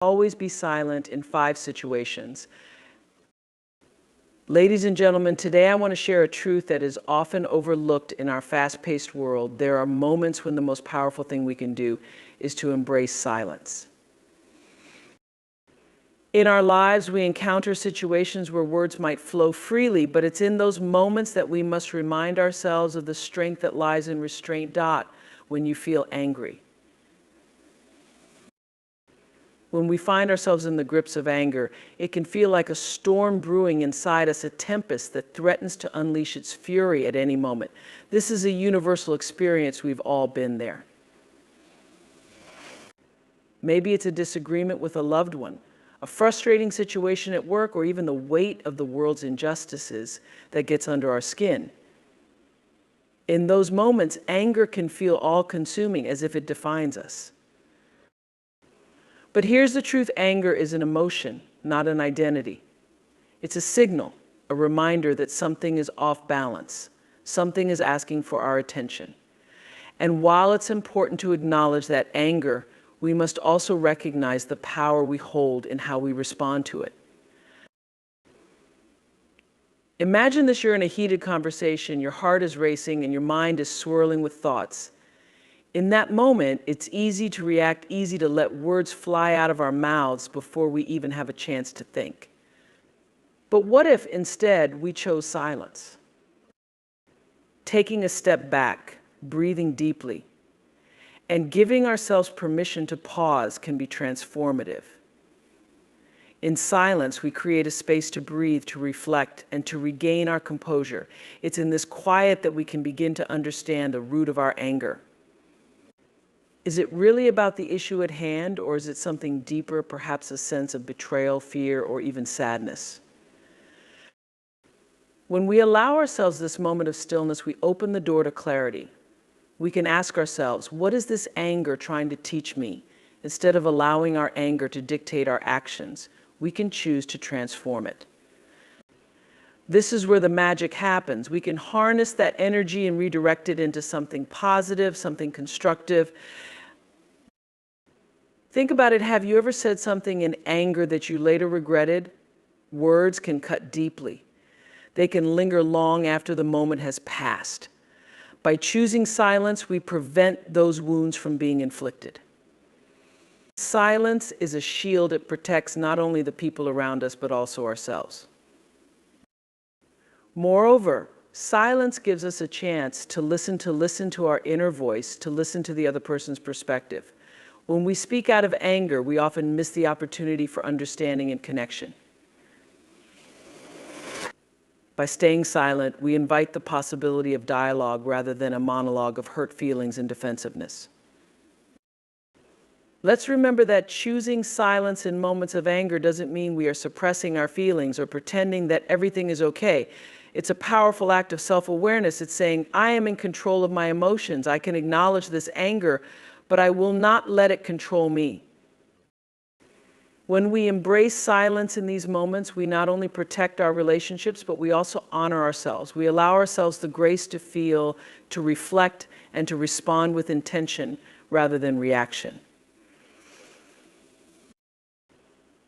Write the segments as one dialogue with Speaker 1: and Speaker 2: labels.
Speaker 1: Always be silent in 5 situations. Ladies and gentlemen, today I want to share a truth that is often overlooked in our fast-paced world. There are moments when the most powerful thing we can do is to embrace silence. In our lives, we encounter situations where words might flow freely, but it's in those moments that we must remind ourselves of the strength that lies in restraint. When you feel angry. When we find ourselves in the grips of anger, it can feel like a storm brewing inside us, a tempest that threatens to unleash its fury at any moment. This is a universal experience. We've all been there. Maybe it's a disagreement with a loved one, a frustrating situation at work, or even the weight of the world's injustices that gets under our skin. In those moments, anger can feel all-consuming, as if it defines us. But here's the truth: anger is an emotion, not an identity. It's a signal, a reminder that something is off balance, something is asking for our attention. And while it's important to acknowledge that anger, we must also recognize the power we hold in how we respond to it. Imagine this: you're in a heated conversation, your heart is racing, and your mind is swirling with thoughts. In that moment, it's easy to react, easy to let words fly out of our mouths before we even have a chance to think. But what if instead we chose silence? Taking a step back, breathing deeply, and giving ourselves permission to pause can be transformative. In silence, we create a space to breathe, to reflect, and to regain our composure. It's in this quiet that we can begin to understand the root of our anger. Is it really about the issue at hand, or is it something deeper, perhaps a sense of betrayal, fear, or even sadness? When we allow ourselves this moment of stillness, we open the door to clarity. We can ask ourselves, what is this anger trying to teach me? Instead of allowing our anger to dictate our actions, we can choose to transform it. This is where the magic happens. We can harness that energy and redirect it into something positive, something constructive. Think about it. Have you ever said something in anger that you later regretted? Words can cut deeply. They can linger long after the moment has passed. By choosing silence, we prevent those wounds from being inflicted. Silence is a shield. It protects not only the people around us, but also ourselves. Moreover, silence gives us a chance to listen to our inner voice, to listen to the other person's perspective. When we speak out of anger, we often miss the opportunity for understanding and connection. By staying silent, we invite the possibility of dialogue rather than a monologue of hurt feelings and defensiveness. Let's remember that choosing silence in moments of anger doesn't mean we are suppressing our feelings or pretending that everything is okay. It's a powerful act of self-awareness. It's saying, I am in control of my emotions. I can acknowledge this anger, but I will not let it control me. When we embrace silence in these moments, we not only protect our relationships, but we also honor ourselves. We allow ourselves the grace to feel, to reflect, and to respond with intention rather than reaction.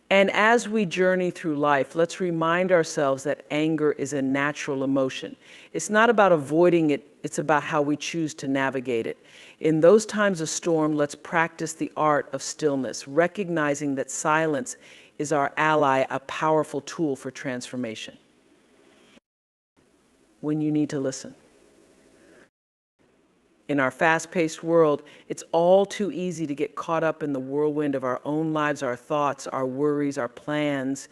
Speaker 1: And as we journey through life, let's remind ourselves that anger is a natural emotion. It's not about avoiding it, it's about how we choose to navigate it. In those times of storm, let's practice the art of stillness, recognizing that silence is our ally, a powerful tool for transformation. When you need to listen. In our fast-paced world, it's all too easy to get caught up in the whirlwind of our own lives, our thoughts, our worries, our plans.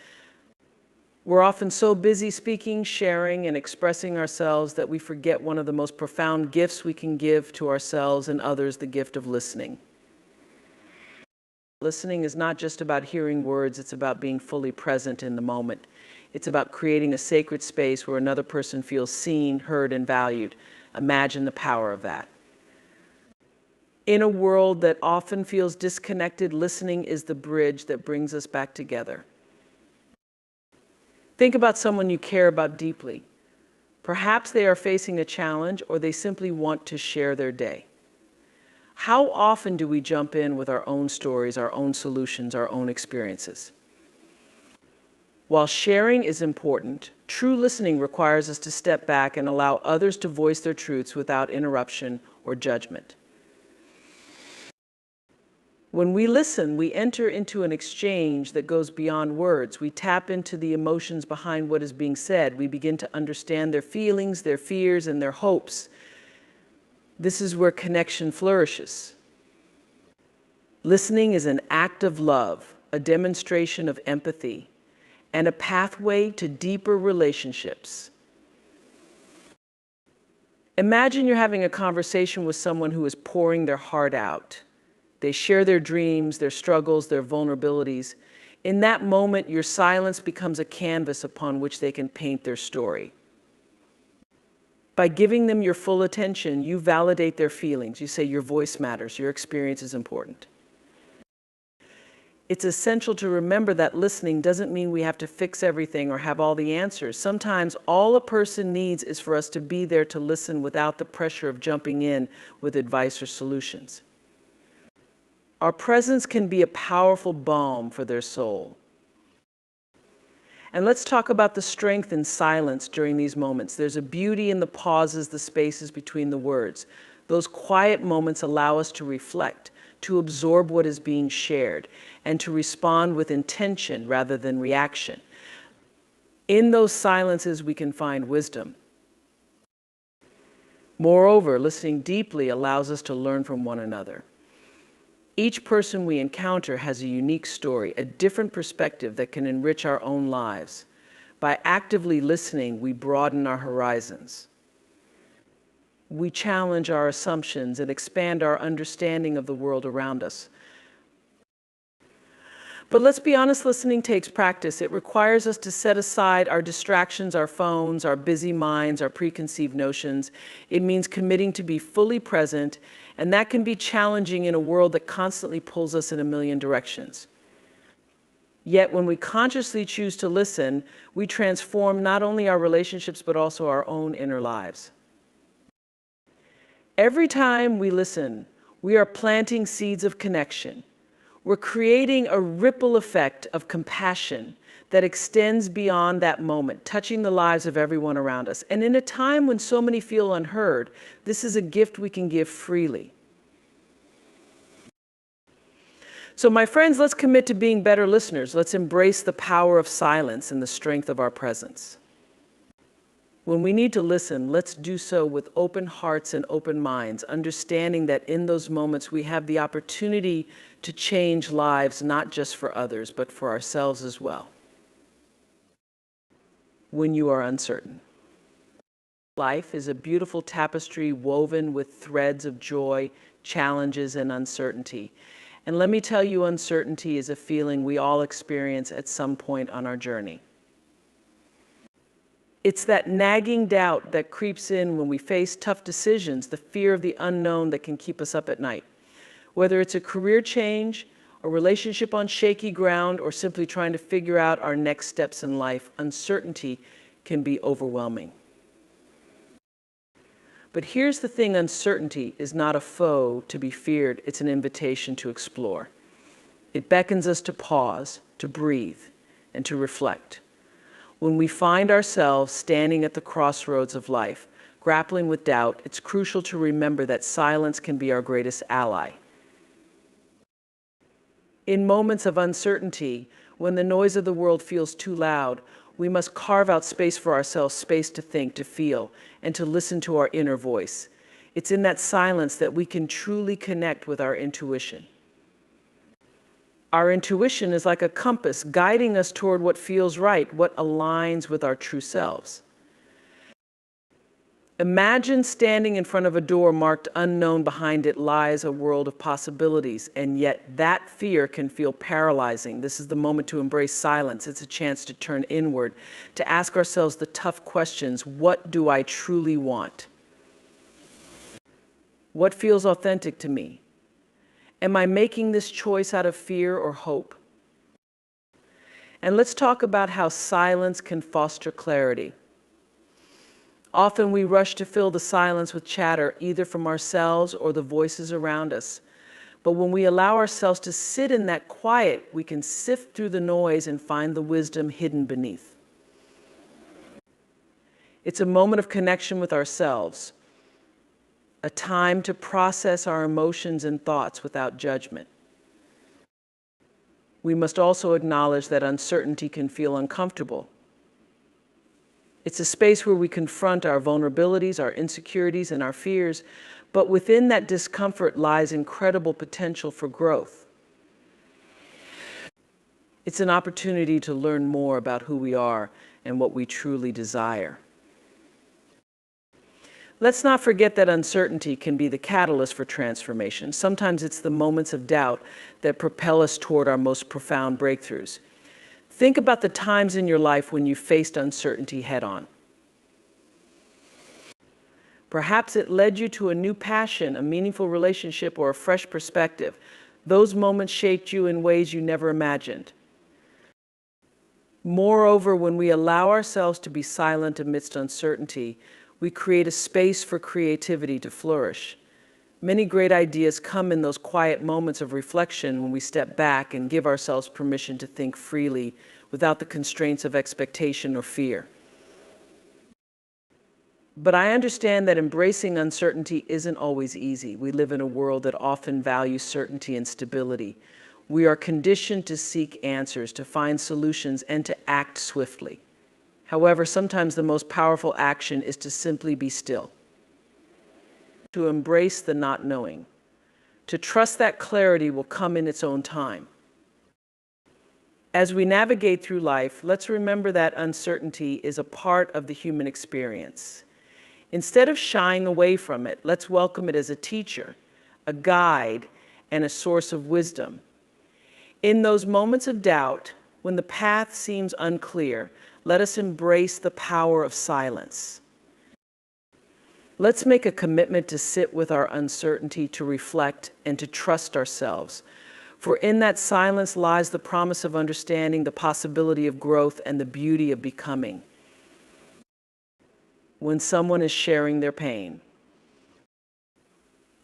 Speaker 1: We're often so busy speaking, sharing, and expressing ourselves that we forget one of the most profound gifts we can give to ourselves and others, the gift of listening. Listening is not just about hearing words, it's about being fully present in the moment. It's about creating a sacred space where another person feels seen, heard, and valued. Imagine the power of that. In a world that often feels disconnected, listening is the bridge that brings us back together. Think about someone you care about deeply. Perhaps they are facing a challenge or they simply want to share their day. How often do we jump in with our own stories, our own solutions, our own experiences? While sharing is important, true listening requires us to step back and allow others to voice their truths without interruption or judgment. When we listen, we enter into an exchange that goes beyond words. We tap into the emotions behind what is being said. We begin to understand their feelings, their fears, and their hopes. This is where connection flourishes. Listening is an act of love, a demonstration of empathy, and a pathway to deeper relationships. Imagine you're having a conversation with someone who is pouring their heart out. They share their dreams, their struggles, their vulnerabilities. In that moment, your silence becomes a canvas upon which they can paint their story. By giving them your full attention, you validate their feelings. You say your voice matters, your experience is important. It's essential to remember that listening doesn't mean we have to fix everything or have all the answers. Sometimes all a person needs is for us to be there to listen without the pressure of jumping in with advice or solutions. Our presence can be a powerful balm for their soul. And let's talk about the strength in silence during these moments. There's a beauty in the pauses, the spaces between the words. Those quiet moments allow us to reflect, to absorb what is being shared, and to respond with intention rather than reaction. In those silences, we can find wisdom. Moreover, listening deeply allows us to learn from one another. Each person we encounter has a unique story, a different perspective that can enrich our own lives. By actively listening, we broaden our horizons. We challenge our assumptions and expand our understanding of the world around us. But let's be honest, listening takes practice. It requires us to set aside our distractions, our phones, our busy minds, our preconceived notions. It means committing to be fully present, and that can be challenging in a world that constantly pulls us in a million directions. Yet when we consciously choose to listen, we transform not only our relationships, but also our own inner lives. Every time we listen, we are planting seeds of connection. We're creating a ripple effect of compassion that extends beyond that moment, touching the lives of everyone around us. And in a time when so many feel unheard, this is a gift we can give freely. So my friends, let's commit to being better listeners. Let's embrace the power of silence and the strength of our presence. When we need to listen, let's do so with open hearts and open minds, understanding that in those moments we have the opportunity to change lives, not just for others, but for ourselves as well. When you are uncertain. Life is a beautiful tapestry woven with threads of joy, challenges, and uncertainty. And let me tell you, uncertainty is a feeling we all experience at some point on our journey. It's that nagging doubt that creeps in when we face tough decisions, the fear of the unknown that can keep us up at night. Whether it's a career change, a relationship on shaky ground, or simply trying to figure out our next steps in life, uncertainty can be overwhelming. But here's the thing, uncertainty is not a foe to be feared, it's an invitation to explore. It beckons us to pause, to breathe, and to reflect. When we find ourselves standing at the crossroads of life, grappling with doubt, it's crucial to remember that silence can be our greatest ally. In moments of uncertainty, when the noise of the world feels too loud, we must carve out space for ourselves, space to think, to feel, and to listen to our inner voice. It's in that silence that we can truly connect with our intuition. Our intuition is like a compass guiding us toward what feels right, what aligns with our true selves. Imagine standing in front of a door marked unknown. Behind it lies a world of possibilities, and yet that fear can feel paralyzing. This is the moment to embrace silence. It's a chance to turn inward, to ask ourselves the tough questions. What do I truly want? What feels authentic to me? Am I making this choice out of fear or hope? And let's talk about how silence can foster clarity. Often we rush to fill the silence with chatter, either from ourselves or the voices around us. But when we allow ourselves to sit in that quiet, we can sift through the noise and find the wisdom hidden beneath. It's a moment of connection with ourselves, a time to process our emotions and thoughts without judgment. We must also acknowledge that uncertainty can feel uncomfortable. It's a space where we confront our vulnerabilities, our insecurities, and our fears, but within that discomfort lies incredible potential for growth. It's an opportunity to learn more about who we are and what we truly desire. Let's not forget that uncertainty can be the catalyst for transformation. Sometimes it's the moments of doubt that propel us toward our most profound breakthroughs. Think about the times in your life when you faced uncertainty head-on. Perhaps it led you to a new passion, a meaningful relationship, or a fresh perspective. Those moments shaped you in ways you never imagined. Moreover, when we allow ourselves to be silent amidst uncertainty, we create a space for creativity to flourish. Many great ideas come in those quiet moments of reflection when we step back and give ourselves permission to think freely without the constraints of expectation or fear. But I understand that embracing uncertainty isn't always easy. We live in a world that often values certainty and stability. We are conditioned to seek answers, to find solutions, and to act swiftly. However, sometimes the most powerful action is to simply be still, to embrace the not knowing, to trust that clarity will come in its own time. As we navigate through life, let's remember that uncertainty is a part of the human experience. Instead of shying away from it, let's welcome it as a teacher, a guide, and a source of wisdom. In those moments of doubt, when the path seems unclear, let us embrace the power of silence. Let's make a commitment to sit with our uncertainty, to reflect, and to trust ourselves. For in that silence lies the promise of understanding, the possibility of growth, and the beauty of becoming. When someone is sharing their pain.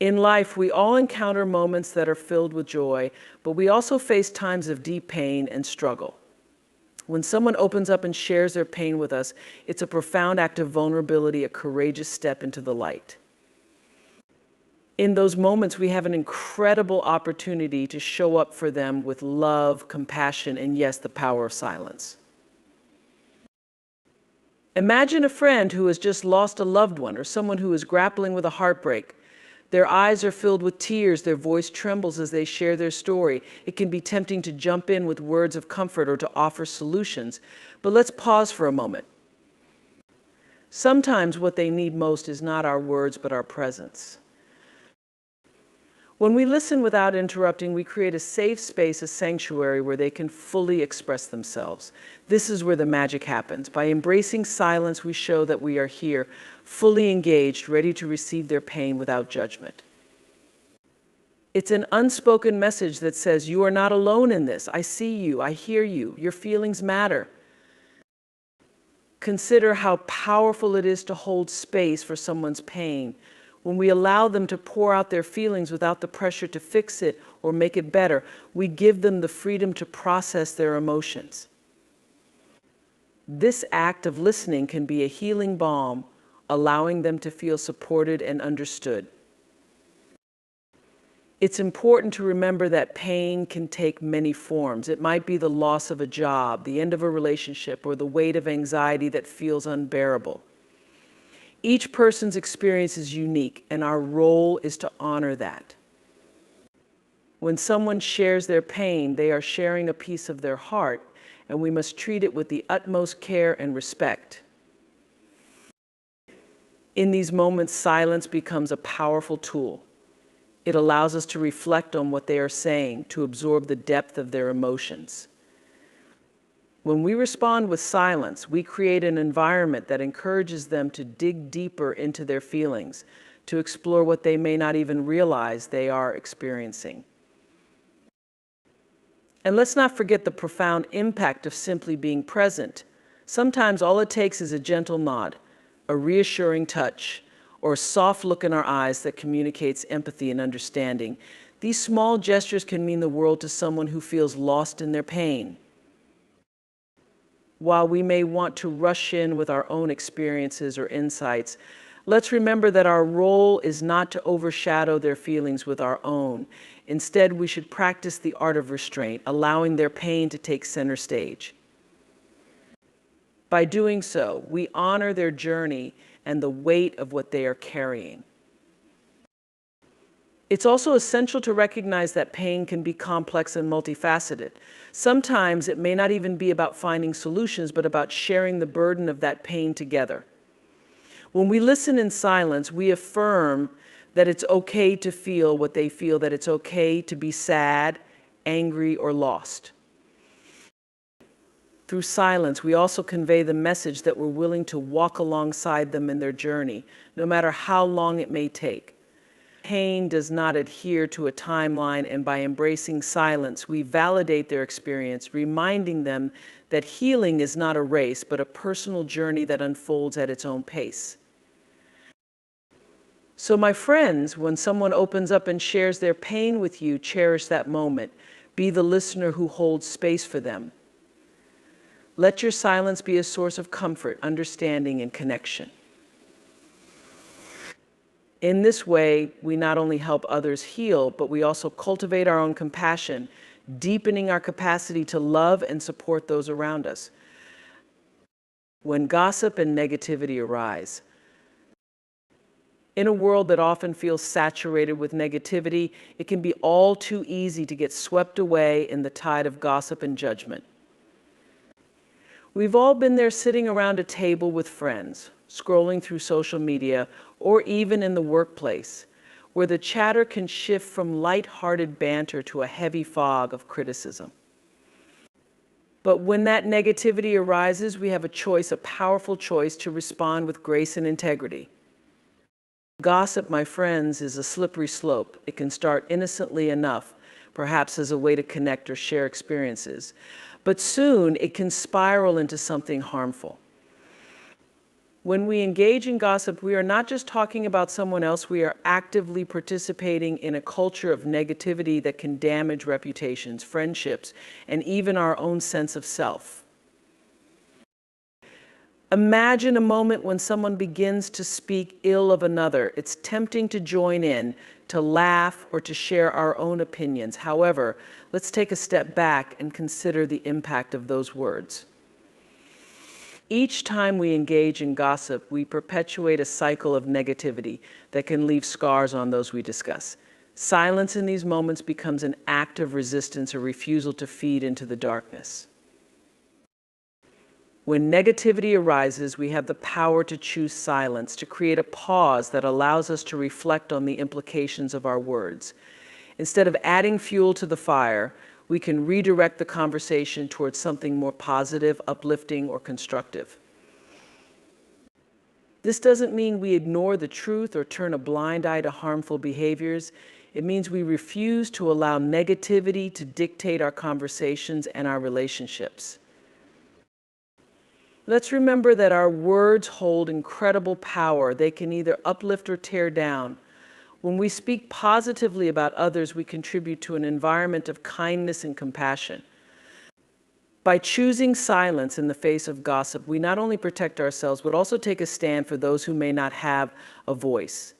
Speaker 1: In life, we all encounter moments that are filled with joy, but we also face times of deep pain and struggle. When someone opens up and shares their pain with us, it's a profound act of vulnerability, a courageous step into the light. In those moments, we have an incredible opportunity to show up for them with love, compassion, and yes, the power of silence. Imagine a friend who has just lost a loved one or someone who is grappling with a heartbreak. Their eyes are filled with tears, their voice trembles as they share their story. It can be tempting to jump in with words of comfort or to offer solutions, but let's pause for a moment. Sometimes what they need most is not our words, but our presence. When we listen without interrupting, we create a safe space, a sanctuary where they can fully express themselves. This is where the magic happens. By embracing silence, we show that we are here, fully engaged, ready to receive their pain without judgment. It's an unspoken message that says, you are not alone in this. I see you, I hear you, your feelings matter. Consider how powerful it is to hold space for someone's pain. When we allow them to pour out their feelings without the pressure to fix it or make it better, we give them the freedom to process their emotions. This act of listening can be a healing balm, allowing them to feel supported and understood. It's important to remember that pain can take many forms. It might be the loss of a job, the end of a relationship, or the weight of anxiety that feels unbearable. Each person's experience is unique, and our role is to honor that. When someone shares their pain, they are sharing a piece of their heart, and we must treat it with the utmost care and respect. In these moments, silence becomes a powerful tool. It allows us to reflect on what they are saying, to absorb the depth of their emotions. When we respond with silence, we create an environment that encourages them to dig deeper into their feelings, to explore what they may not even realize they are experiencing. And let's not forget the profound impact of simply being present. Sometimes all it takes is a gentle nod, a reassuring touch, or a soft look in our eyes that communicates empathy and understanding. These small gestures can mean the world to someone who feels lost in their pain. While we may want to rush in with our own experiences or insights, let's remember that our role is not to overshadow their feelings with our own. Instead, we should practice the art of restraint, allowing their pain to take center stage. By doing so, we honor their journey and the weight of what they are carrying. It's also essential to recognize that pain can be complex and multifaceted. Sometimes it may not even be about finding solutions, but about sharing the burden of that pain together. When we listen in silence, we affirm that it's okay to feel what they feel, that it's okay to be sad, angry, or lost. Through silence, we also convey the message that we're willing to walk alongside them in their journey, no matter how long it may take. Pain does not adhere to a timeline, and by embracing silence, we validate their experience, reminding them that healing is not a race, but a personal journey that unfolds at its own pace. So, my friends, when someone opens up and shares their pain with you, cherish that moment. Be the listener who holds space for them. Let your silence be a source of comfort, understanding, and connection. In this way, we not only help others heal, but we also cultivate our own compassion, deepening our capacity to love and support those around us. When gossip and negativity arise, in a world that often feels saturated with negativity, it can be all too easy to get swept away in the tide of gossip and judgment. We've all been there sitting around a table with friends, scrolling through social media, or even in the workplace, where the chatter can shift from light-hearted banter to a heavy fog of criticism. But when that negativity arises, we have a choice, a powerful choice, to respond with grace and integrity. Gossip, my friends, is a slippery slope. It can start innocently enough, perhaps as a way to connect or share experiences. But soon it can spiral into something harmful. When we engage in gossip, we are not just talking about someone else, we are actively participating in a culture of negativity that can damage reputations, friendships, and even our own sense of self. Imagine a moment when someone begins to speak ill of another. It's tempting to join in, to laugh, or to share our own opinions. However, let's take a step back and consider the impact of those words. Each time we engage in gossip, we perpetuate a cycle of negativity that can leave scars on those we discuss. Silence in these moments becomes an act of resistance, a refusal to feed into the darkness. When negativity arises, we have the power to choose silence, to create a pause that allows us to reflect on the implications of our words. Instead of adding fuel to the fire, we can redirect the conversation towards something more positive, uplifting, or constructive. This doesn't mean we ignore the truth or turn a blind eye to harmful behaviors. It means we refuse to allow negativity to dictate our conversations and our relationships. Let's remember that our words hold incredible power. They can either uplift or tear down. When we speak positively about others, we contribute to an environment of kindness and compassion. By choosing silence in the face of gossip, we not only protect ourselves, but also take a stand for those who may not have a voice.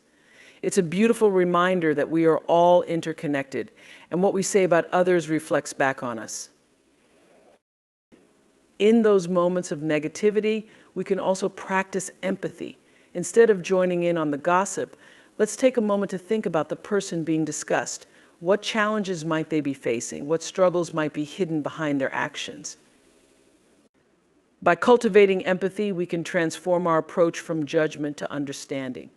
Speaker 1: It's a beautiful reminder that we are all interconnected, and what we say about others reflects back on us. In those moments of negativity, we can also practice empathy. Instead of joining in on the gossip, let's take a moment to think about the person being discussed. What challenges might they be facing? What struggles might be hidden behind their actions? By cultivating empathy, we can transform our approach from judgment to understanding.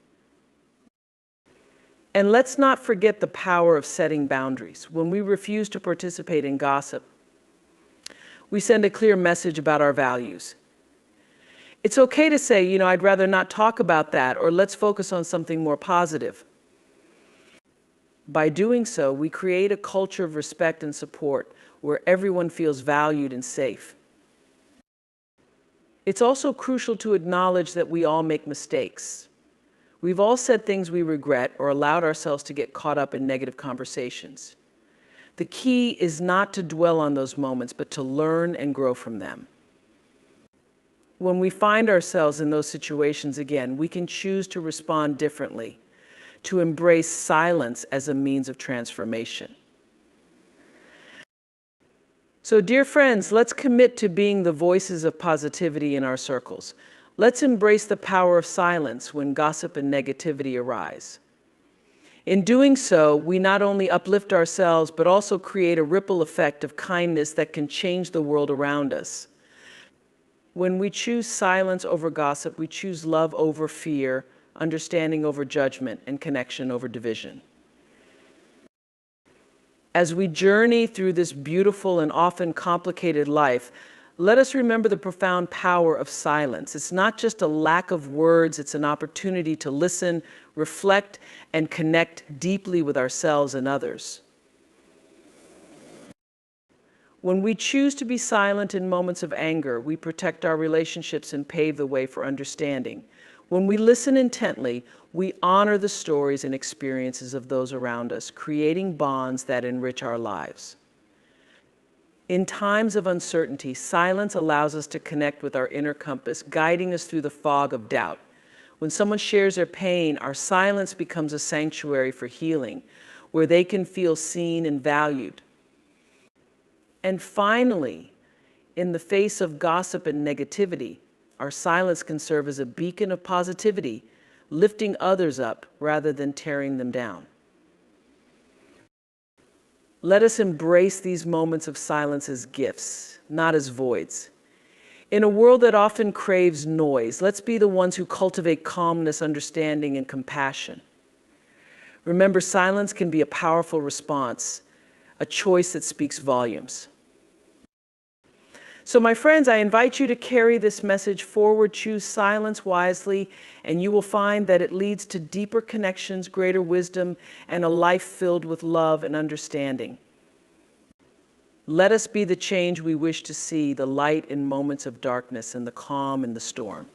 Speaker 1: And let's not forget the power of setting boundaries. When we refuse to participate in gossip, we send a clear message about our values. It's okay to say, I'd rather not talk about that, or let's focus on something more positive. By doing so, we create a culture of respect and support where everyone feels valued and safe. It's also crucial to acknowledge that we all make mistakes. We've all said things we regret or allowed ourselves to get caught up in negative conversations. The key is not to dwell on those moments, but to learn and grow from them. When we find ourselves in those situations again, we can choose to respond differently, to embrace silence as a means of transformation. So, dear friends, let's commit to being the voices of positivity in our circles. Let's embrace the power of silence when gossip and negativity arise. In doing so, we not only uplift ourselves, but also create a ripple effect of kindness that can change the world around us. When we choose silence over gossip, we choose love over fear, understanding over judgment, and connection over division. As we journey through this beautiful and often complicated life, let us remember the profound power of silence. It's not just a lack of words, it's an opportunity to listen, reflect, and connect deeply with ourselves and others. When we choose to be silent in moments of anger, we protect our relationships and pave the way for understanding. When we listen intently, we honor the stories and experiences of those around us, creating bonds that enrich our lives. In times of uncertainty, silence allows us to connect with our inner compass, guiding us through the fog of doubt. When someone shares their pain, our silence becomes a sanctuary for healing, where they can feel seen and valued. And finally, in the face of gossip and negativity, our silence can serve as a beacon of positivity, lifting others up rather than tearing them down. Let us embrace these moments of silence as gifts, not as voids. In a world that often craves noise, let's be the ones who cultivate calmness, understanding, and compassion. Remember, silence can be a powerful response, a choice that speaks volumes. So, my friends, I invite you to carry this message forward. Choose silence wisely, and you will find that it leads to deeper connections, greater wisdom, and a life filled with love and understanding. Let us be the change we wish to see, the light in moments of darkness and the calm in the storm.